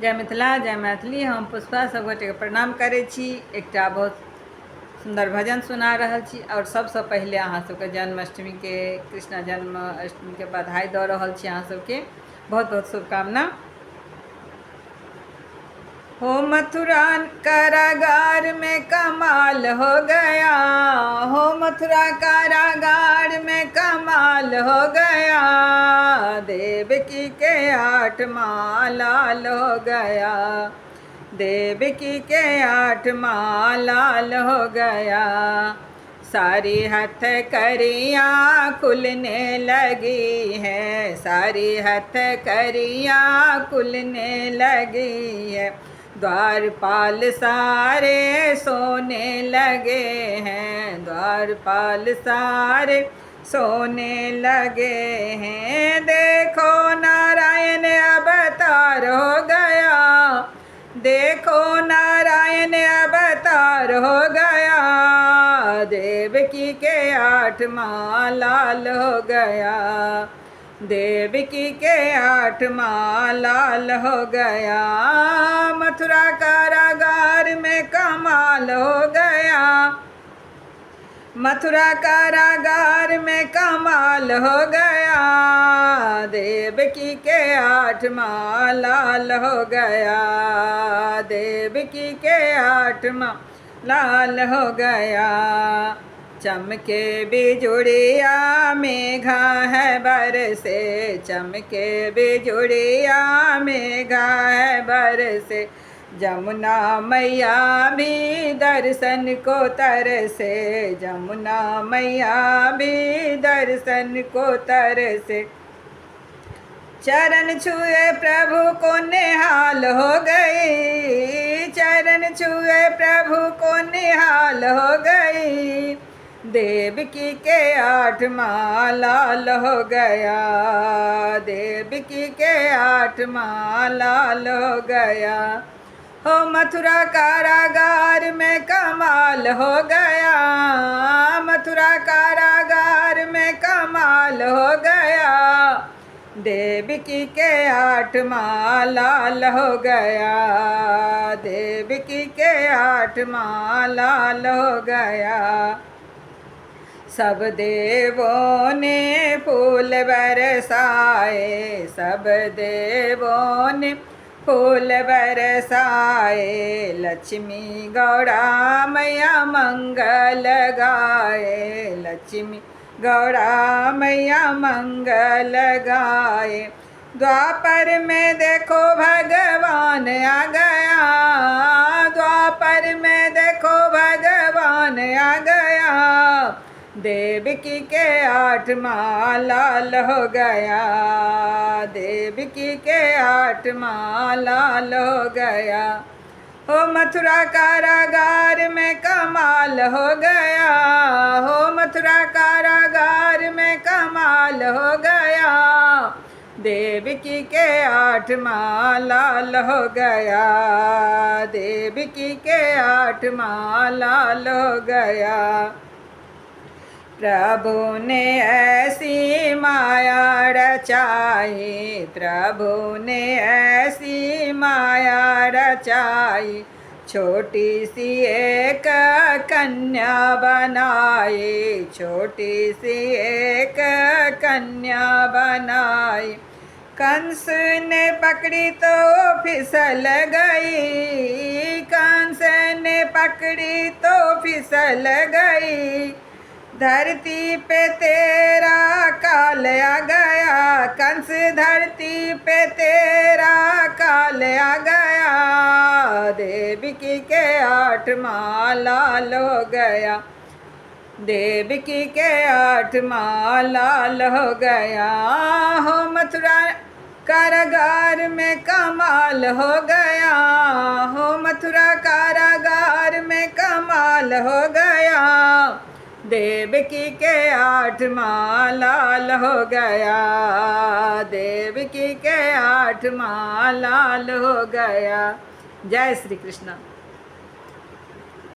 जय मिथिला जय मैथिली। हम पुष्पा सबगोटे के प्रणाम करै छी। एकटा बहुत सुंदर भजन सुना रहल छी और सबसे पहले अहाँ सबके जन्माष्टमी के कृष्ण जन्माष्टमी के बधाई दऽ रहल छी। अहाँ सबके बहुत बहुत शुभकामना। हो मथुरा कारागार में कमाल हो गया, हो मथुरा कारागार में कमाल हो गया, देवकी के 8वां लाल हो गया, देवकी के 8वां लाल हो गया। सारी हथकड़ियाँ खुलने लगी हैं, सारी हथकड़ियाँ खुलने लगी है, द्वारपाल सारे सोने लगे हैं, द्वारपाल सारे सोने लगे हैं। देखो नारायण अवतार हो गया, देखो नारायण अवतार हो गया, देवकी के 8वां लाल हो गया, देवकी के 8वां लाल हो गया। मथुरा कारागार में कमाल हो गया, मथुरा कारागार में कमाल हो गया, देवकी के 8वां लाल हो गया, देवकी के 8वां लाल हो गया। चमके बिजुड़िया मेघा है बरसे, चमके बिजुड़िया मेघा है बरसे, जमुना मैया भी दर्शन को तरसे, जमुना मैया भी दर्शन को तरसे। चरण छुए प्रभु को निहाल हो गई, चरण छुए प्रभु को निहाल हो गई, देवकी के 8वां लाल हो गया, देवकी के 8वां लाल हो गया। हो मथुरा कारागार में कमाल हो गया, मथुरा कारागार में कमाल हो गया, देवकी के 8वां लाल हो गया, देवकी के 8वां लाल हो गया। सब देवों ने फूल बरसाए, सब देवों ने फूल बरसाए, लक्ष्मी गौड़ा मैया मंगल गाए, लक्ष्मी गौड़ा मैया मंगल गाए। द्वापर में देखो भगवान आ गया, द्वापर में देखो भगवान आ गया, देवकी के 8वां लाल हो गया, देवकी के 8वां लाल हो गया। हो मथुरा कारागार में कमाल हो गया, हो मथुरा कारागार में कमाल हो गया, देवकी के 8वां लाल हो गया, देवकी के 8वां लाल हो गया। प्रभु ने ऐसी माया रचाई, प्रभु ने ऐसी माया रचाई, छोटी सी एक कन्या बनाई, छोटी सी एक कन्या बनाई। कंस ने पकड़ी तो फिसल गई, कंस ने पकड़ी तो फिसल गई, धरती पे तेरा काल आ गया, कंस धरती पे तेरा काल आ गया, देवकी के 8वां लाल हो गया, देवकी के 8वां लाल हो गया। हो मथुरा कारागार में कमाल हो गया, हो मथुरा कारागार में कमाल हो गया, देवकी के 8वां लाल हो गया, देवकी के 8वां लाल हो गया। जय श्री कृष्ण।